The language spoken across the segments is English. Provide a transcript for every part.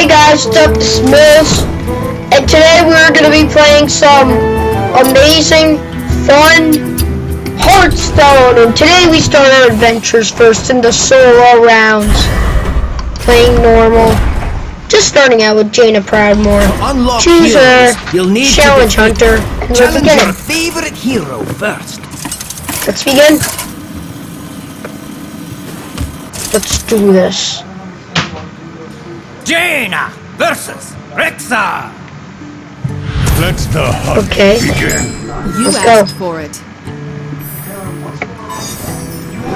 guys, what's up? This is Mills, and today we're going to be playing some amazing, fun Hearthstone. And today we start our adventures first in the solo rounds, playing normal. Just starting out with Jaina Proudmore. Choose a challenge hunter, and we'll begin. Your favorite hero first. Let's begin. Let's do this. Jaina versus Rexa. Let the hunt begin. Let's asked go. for it.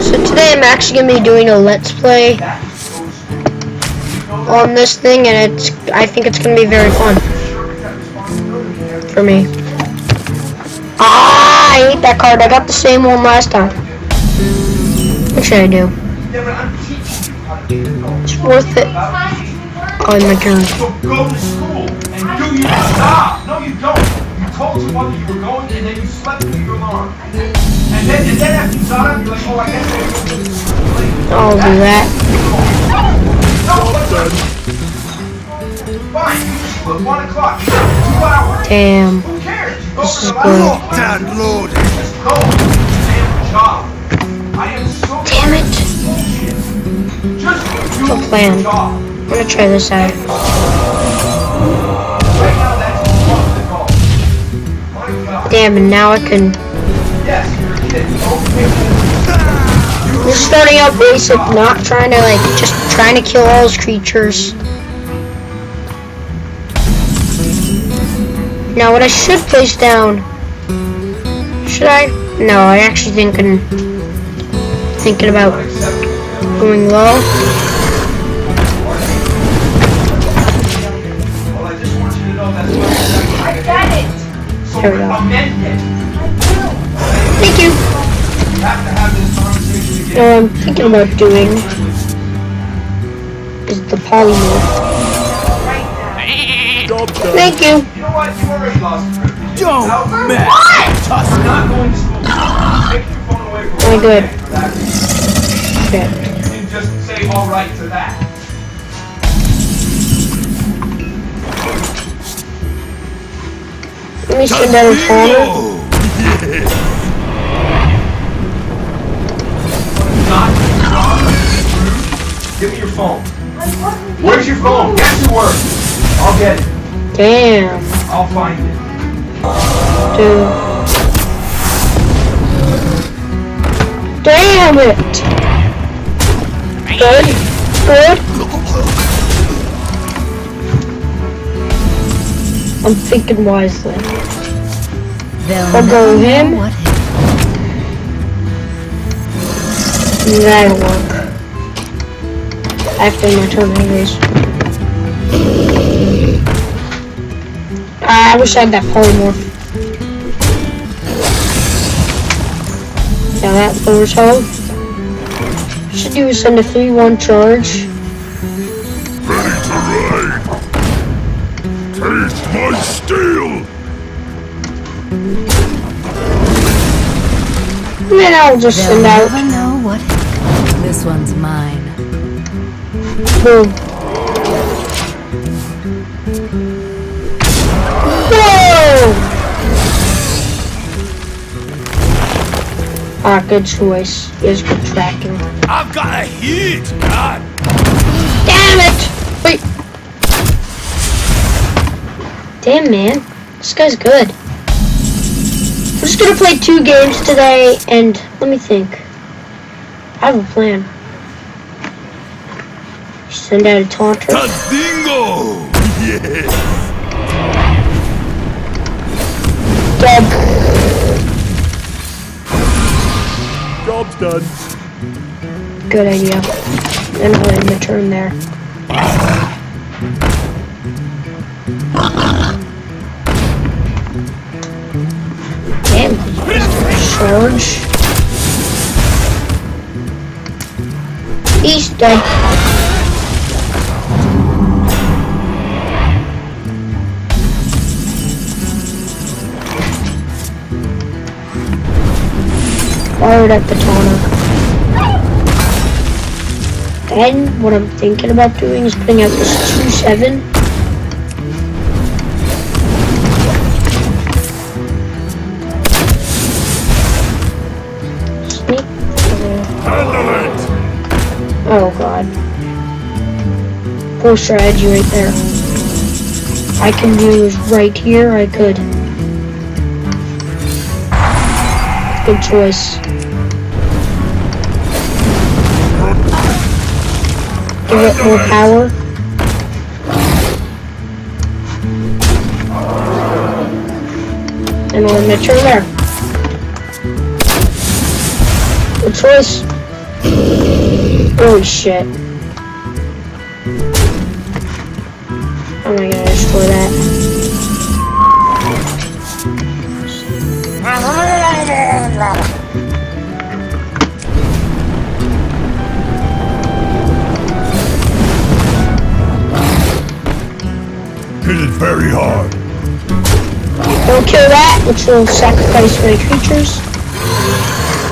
So today I'm actually going to be doing a let's play on this thing, and I think it's going to be very fun for me. Ah, I hate that card. I got the same one last time. What should I do? It's worth it. Oh, my turn. So go to school and do you stop? No, you don't. You told your mother you were going and then you slept through your alarm. And then after you got up, you're like, oh, I guess I go to school. I'll do that. Fine, you just look 1 o'clock. 2 hours. Damn. Who cares? You go This for is the good. locked and loaded. Just go. Damn job. I am so Damn it. just do No plan. your job. I'm gonna try this out. Right now, that's what they call. My God. Damn, and now I can. Yes, you're a kid. Okay. We're starting out basic, not trying to just trying to kill all those creatures. Now, what I should place down. Should I? No, I actually thinking about going low. Well, I just want you to know that's what I got it. So There we go. amend it. Thank you. You have to have this conversation again. What I'm thinking about doing is the polymorph. Thank you. You know what? You already lost the privilege. Don't mess. We're not going to school. Take your phone away from Oh, good. for that reason. Okay. And just say all right to that. Let me send out a corner. Not wrong. Give me your phone. Where's your phone? Get to work. I'll get it. Damn. I'll find it. Dude. Damn it. Good. Good. I'm thinking wisely. I'll go with him. That'll work. After my turn anyways. I wish I had that polymorph. Now that lowers health. Should do is send a 3-1 charge. Ready to ride. Taste my steel. And then I'll just send out. Never know what. This one's mine. Boom. Whoa! Ah, good choice. He has good tracking. I've got a hit, God. Damn it! Wait. Damn, man. This guy's good. I'm just gonna play 2 games today, and let me think. I have a plan. Send out a taunter. Tadingo. Yes. Dead. Job's done. Good idea. Then I'll end the turn there. Damn. Charge. He's dead. Fired at the taunter. Then what I'm thinking about doing is putting out this 2-7. Sneak. Oh god. Poor strategy right there. I can do is right here, I could. Good choice. Give it more power. And we'll make sure there. Good choice. Holy shit. How am I gonna destroy that? Hit it very hard. Don't kill that, which will sacrifice my creatures.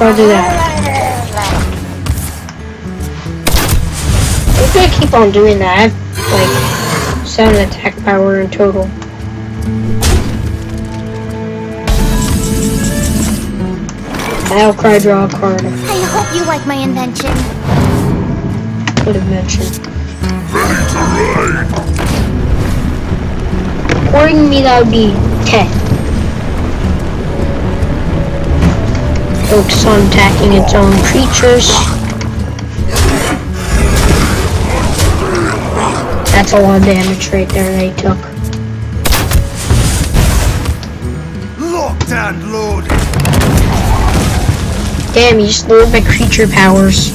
I'll do that. I'm gonna keep on doing that. Like 7 attack power in total. I'll cry draw a card. I hope you like my invention. Good invention. Ready to ride. According to me, that would be 10. Focus on attacking its own creatures. That's a lot of damage right there they took. Locked and loaded. Damn, you just lowered my creature powers.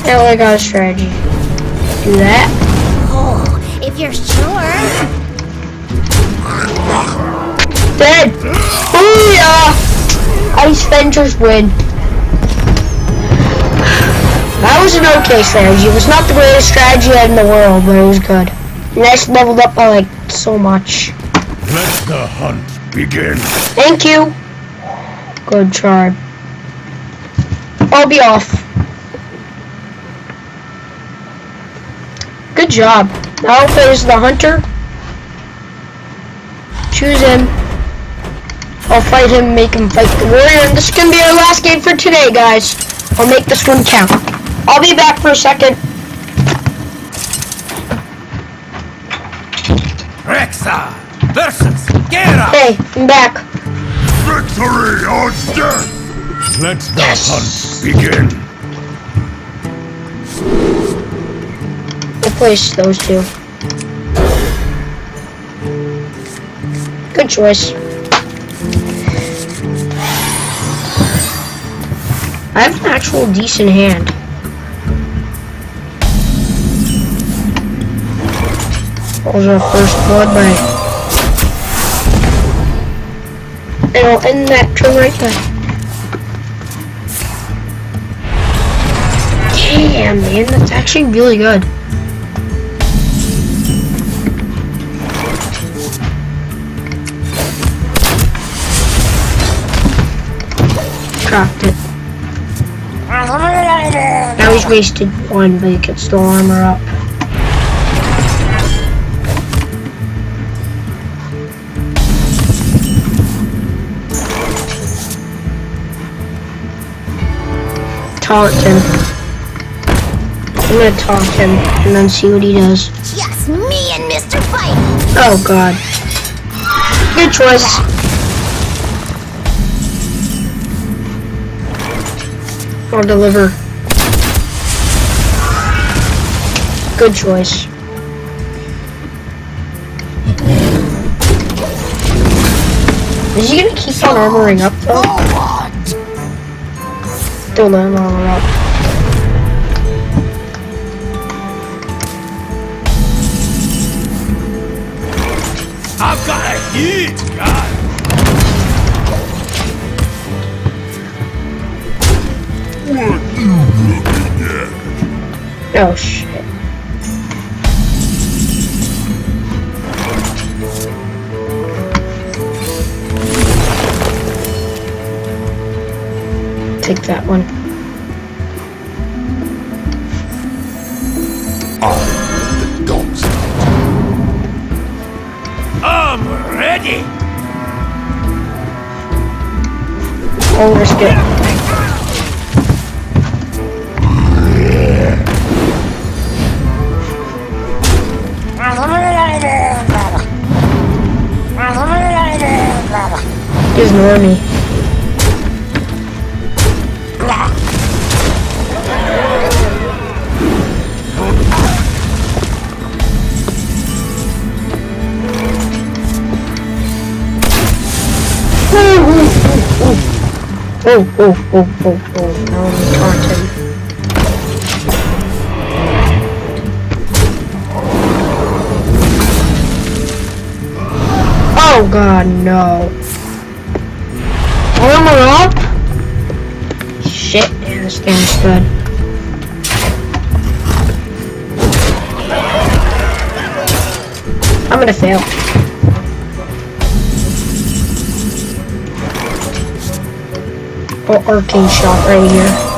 Now I got a strategy. Do that. Oh, if you're sure. Dead! Booyah! Ice Ventures win. That was an okay strategy. It was not the greatest strategy in the world, but it was good. And I just leveled up by like so much. Let the hunt begin. Thank you. Good try. I'll be off. Good job. Now I'll play as the hunter. Choose him. I'll fight him, make him fight the warrior, and this is gonna be our last game for today, guys. I'll make this one count. I'll be back for a second. Rexa versus Gera. Hey, I'm back. Victory or death. Let the hunt begin. We'll place those two. Good choice. I have an actual decent hand. That was our first blood bite. And I'll end that turn right there. Damn, man, that's actually really good. Dropped it. Now he's wasted one, but he can still armor up. Taunt him. I'm gonna taunt him and then see what he does. Just me and Mr. Fight. Oh god. Good choice. I'll deliver. Good choice. Is he gonna keep on armoring up though? Don't let him armor up. I've got a heat, God. What you looking at? Oh shit. Take that one. ready. I'll risk it. Ignore me. Oh, now I'm taunting. Oh god, no. Armor up? Shit, man, this game's good. I'm gonna fail. Oh, arcane shot right here.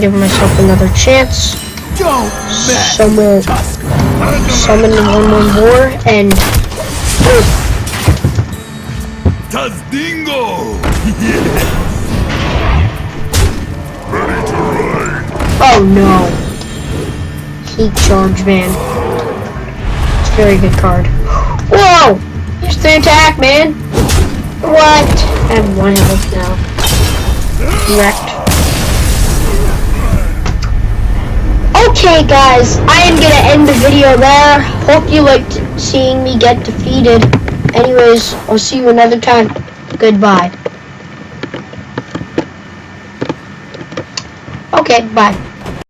Give myself another chance. Don't mess. Summon one more and Tazdingo. oh no. Heat charge, man. It's a very good card. Whoa! Here's the attack, man. What? I have one health now. Wrecked. Okay guys, I am gonna end the video there. Hope you liked seeing me get defeated. Anyways, I'll see you another time. Goodbye. Okay, bye.